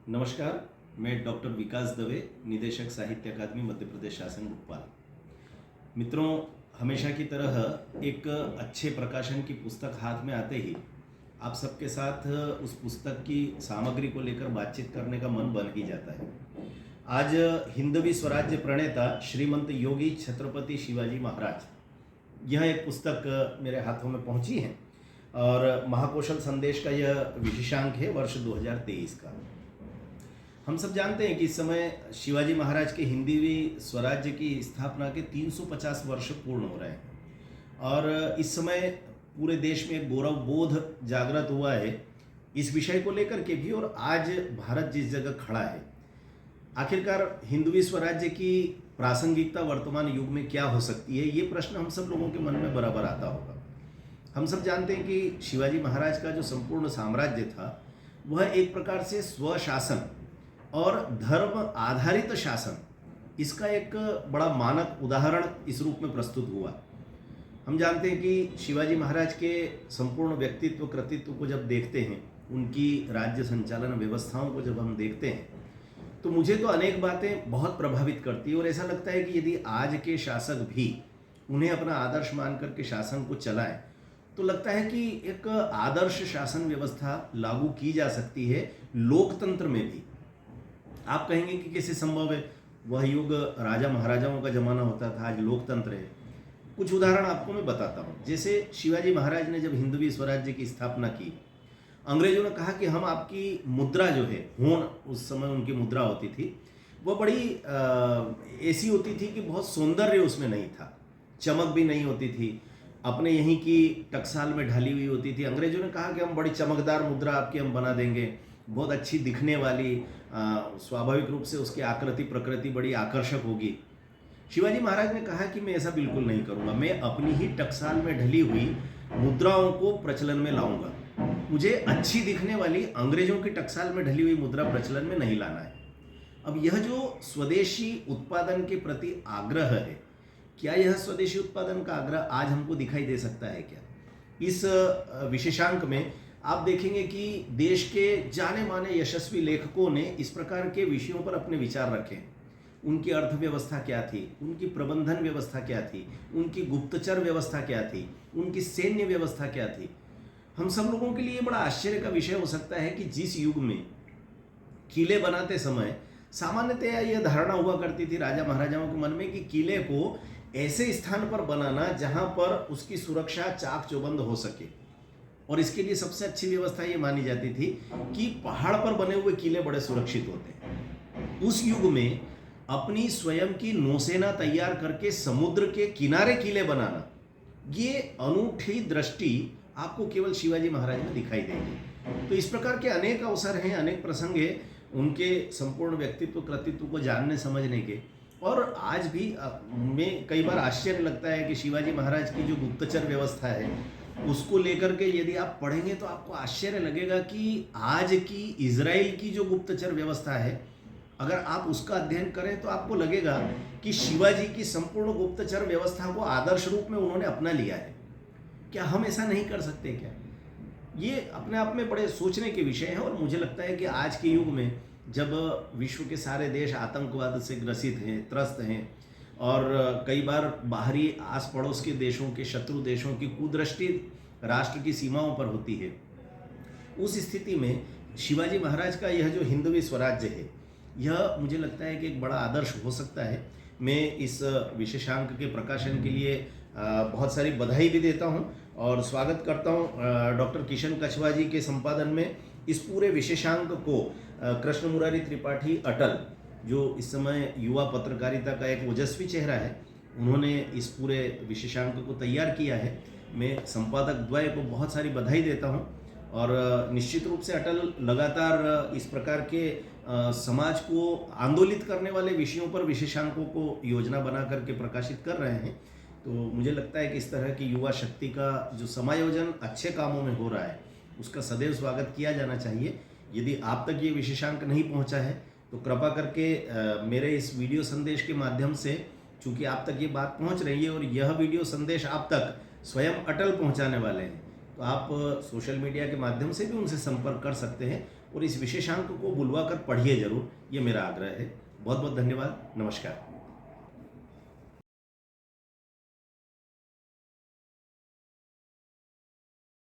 नमस्कार। मैं डॉक्टर विकास दवे, निदेशक साहित्य अकादमी मध्य प्रदेश शासन भोपाल। मित्रों, हमेशा की तरह एक अच्छे प्रकाशन की पुस्तक हाथ में आते ही आप सबके साथ उस पुस्तक की सामग्री को लेकर बातचीत करने का मन बन ही जाता है। आज हिंदवी स्वराज्य प्रणेता श्रीमंत योगी छत्रपति शिवाजी महाराज, यह एक पुस्तक मेरे हाथों में पहुंची है और महाकौशल संदेश का यह विशेषांक है वर्ष 2023 का। हम सब जानते हैं कि इस समय शिवाजी महाराज के हिंदवी स्वराज्य की स्थापना के 350 वर्ष पूर्ण हो रहे हैं और इस समय पूरे देश में एक गौरव बोध जागृत हुआ है इस विषय को लेकर के भी। और आज भारत जिस जगह खड़ा है, आखिरकार हिंदवी स्वराज्य की प्रासंगिकता वर्तमान युग में क्या हो सकती है, ये प्रश्न हम सब लोगों के मन में बराबर आता होगा। हम सब जानते हैं कि शिवाजी महाराज का जो संपूर्ण साम्राज्य था वह एक प्रकार से स्वशासन और धर्म आधारित शासन, इसका एक बड़ा मानक उदाहरण इस रूप में प्रस्तुत हुआ। हम जानते हैं कि शिवाजी महाराज के संपूर्ण व्यक्तित्व कृतित्व को जब देखते हैं, उनकी राज्य संचालन व्यवस्थाओं को जब हम देखते हैं, तो मुझे तो अनेक बातें बहुत प्रभावित करती है और ऐसा लगता है कि यदि आज के शासक भी उन्हें अपना आदर्श मान करके शासन को चलाएं तो लगता है कि एक आदर्श शासन व्यवस्था लागू की जा सकती है लोकतंत्र में भी। आप कहेंगे कि कैसे संभव है, वह युग राजा महाराजाओं का जमाना होता था, आज लोकतंत्र है। कुछ उदाहरण आपको मैं बताता हूँ। जैसे शिवाजी महाराज ने जब हिंदवी स्वराज्य की स्थापना की, अंग्रेजों ने कहा कि हम आपकी मुद्रा जो है, होन उस समय उनकी मुद्रा होती थी, वह बड़ी ऐसी होती थी कि बहुत सौंदर्य उसमें नहीं था, चमक भी नहीं होती थी, अपने यहीं की टकसाल में ढाली हुई होती थी। अंग्रेजों ने कहा कि हम बड़ी चमकदार मुद्रा आपकी हम बना देंगे, बहुत अच्छी दिखने वाली, स्वाभाविक रूप से उसकी आकृति प्रकृति बड़ी आकर्षक होगी। शिवाजी महाराज ने कहा कि मैं ऐसा बिल्कुल नहीं करूँगा, मैं अपनी ही टकसाल में ढली हुई मुद्राओं को प्रचलन में लाऊंगा। मुझे अच्छी दिखने वाली अंग्रेजों की टकसाल में ढली हुई मुद्रा प्रचलन में नहीं लाना है। अब यह जो स्वदेशी उत्पादन के प्रति आग्रह है, क्या यह स्वदेशी उत्पादन का आग्रह आज हमको दिखाई दे सकता है क्या? इस विशेषांक में आप देखेंगे कि देश के जाने माने यशस्वी लेखकों ने इस प्रकार के विषयों पर अपने विचार रखे। उनकी अर्थव्यवस्था क्या थी, उनकी प्रबंधन व्यवस्था क्या थी, उनकी गुप्तचर व्यवस्था क्या थी, उनकी सैन्य व्यवस्था क्या थी। हम सब लोगों के लिए बड़ा आश्चर्य का विषय हो सकता है कि जिस युग में किले बनाते समय सामान्यतया यह धारणा हुआ करती थी राजा महाराजाओं के मन में कि किले को ऐसे स्थान पर बनाना जहां पर उसकी सुरक्षा चाक चौबंद हो सके, और इसके लिए सबसे अच्छी व्यवस्था ये मानी जाती थी कि पहाड़ पर बने हुए किले बड़े सुरक्षित होते हैं। उस युग में अपनी स्वयं की नौसेना तैयार करके समुद्र के किनारे किले बनाना, ये अनूठी दृष्टि आपको केवल शिवाजी महाराज में दिखाई देगी। तो इस प्रकार के अनेक अवसर हैं, अनेक प्रसंग हैं उनके संपूर्ण व्यक्तित्व कृतित्व को जानने समझने के। और आज भी में कई बार आश्चर्य लगता है कि शिवाजी महाराज की जो गुप्तचर व्यवस्था है उसको लेकर के यदि आप पढ़ेंगे तो आपको आश्चर्य लगेगा कि आज की इजराइल की जो गुप्तचर व्यवस्था है, अगर आप उसका अध्ययन करें तो आपको लगेगा कि शिवाजी की संपूर्ण गुप्तचर व्यवस्था को आदर्श रूप में उन्होंने अपना लिया है। क्या हम ऐसा नहीं कर सकते क्या? ये अपने आप में बड़े सोचने के विषय हैं। और मुझे लगता है कि आज के युग में जब विश्व के सारे देश आतंकवाद से ग्रसित हैं, त्रस्त हैं, और कई बार बाहरी आस पड़ोस के देशों के शत्रु देशों की कुदृष्टि राष्ट्र की सीमाओं पर होती है, उस स्थिति में शिवाजी महाराज का यह जो हिंदवी स्वराज्य है, यह मुझे लगता है कि एक बड़ा आदर्श हो सकता है। मैं इस विशेषांक के प्रकाशन के लिए बहुत सारी बधाई भी देता हूं और स्वागत करता हूं डॉक्टर किशन कछवा जी के संपादन में। इस पूरे विशेषांक को कृष्ण मुरारी त्रिपाठी अटल, जो इस समय युवा पत्रकारिता का एक ओजस्वी चेहरा है, उन्होंने इस पूरे विशेषांक को तैयार किया है। मैं संपादक द्वय को बहुत सारी बधाई देता हूं और निश्चित रूप से अटल लगातार इस प्रकार के समाज को आंदोलित करने वाले विषयों पर विशेषांकों को योजना बना करके प्रकाशित कर रहे हैं। तो मुझे लगता है कि इस तरह की युवा शक्ति का जो समायोजन अच्छे कामों में हो रहा है, उसका सदैव स्वागत किया जाना चाहिए। यदि आप तक ये विशेषांक नहीं पहुंचा है तो कृपा करके मेरे इस वीडियो संदेश के माध्यम से, चूंकि आप तक ये बात पहुंच रही है और यह वीडियो संदेश आप तक स्वयं अटल पहुंचाने वाले हैं, तो आप सोशल मीडिया के माध्यम से भी उनसे संपर्क कर सकते हैं और इस विशेषांक को बुलवा कर पढ़िए जरूर, ये मेरा आग्रह है। बहुत बहुत धन्यवाद, नमस्कार।